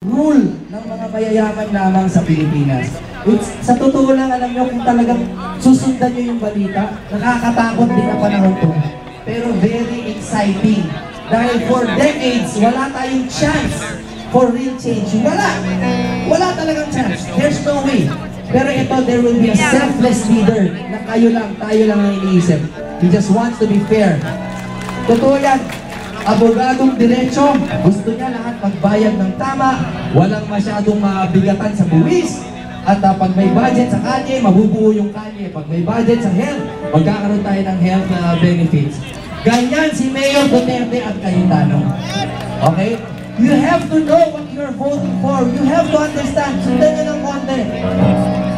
rule ng mga mayayaman lamang sa Pilipinas. Sa totoo lang, alam nyo, kung talagang susundan nyo yung balita, nakakatakot din ang panahon to. Pero very exciting. Dahil for decades, wala tayong chance for real change. Wala! Wala talagang chance. There's no way. Pero ito, there will be a selfless leader na tayo lang ang iniisip. He just wants to be fair. Totoo yan. Abogadong diretso, gusto niya lahat magbayad ng tama, walang masyadong mabigatan sa buwis, at pag may budget sa kanye, mabubuo yung kanye. Pag may budget sa health, magkakaroon tayo ng health benefits. Ganyan si Mayor Duterte at Cayetano. Okay? You have to know what you're voting for. You have to understand. Sundan nyo ng konti.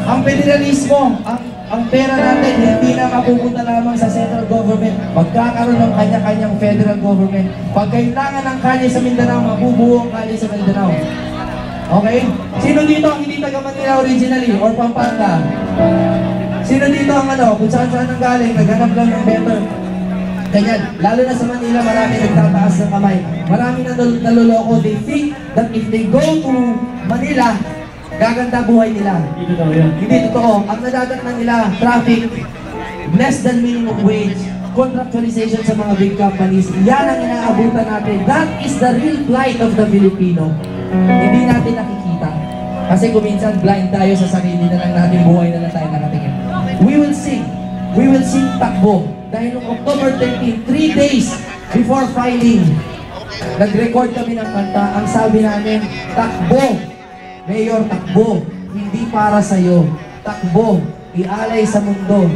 Ang federalismo, ang pera natin, hindi na mapupunta lamang sa central government. Magkakaroon ng kanya-kanyang federal government. Pag kailangan ng kalye sa Mindanao, mabubuo ang kalye sa Mindanao. Okay? Sino dito ang hindi taga Manila originally or Pampanga? Sino dito ang kung saan-saan ang galing, naghanap lang ng better? Ganyan, lalo na sa Manila, marami nagtataas ng kamay. Marami na naloloko. They think that if they go to Manila, gaganda buhay nila. Hindi totoo. Ang nadadatnan nila, traffic, less than minimum wage, contractualization sa mga big companies, yan ang inaabutan natin. That is the real plight of the Filipino. Hindi natin nakikita. Kasi kung minsan blind tayo sa sarili na lang natin, buhay na lang tayo nakatingin. We will sing Takbo. Dahil noong October 13, 3 days before filing, nag-record kami ng kanta. Ang sabi namin, takbo, Mayor, takbo, hindi para sa'yo. Takbo, ialay sa mundo.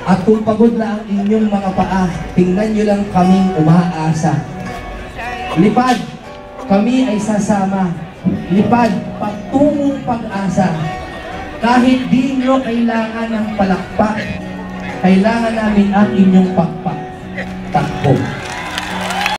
At kung pagod na ang inyong mga paa, tingnan nyo lang kaming umaasa. Lipad, kami ay sasama. Lipad, pagtungong pag-asa. Kahit di nyo kailangan ng palakpak, kailangan namin ang inyong pakpak. Takbo.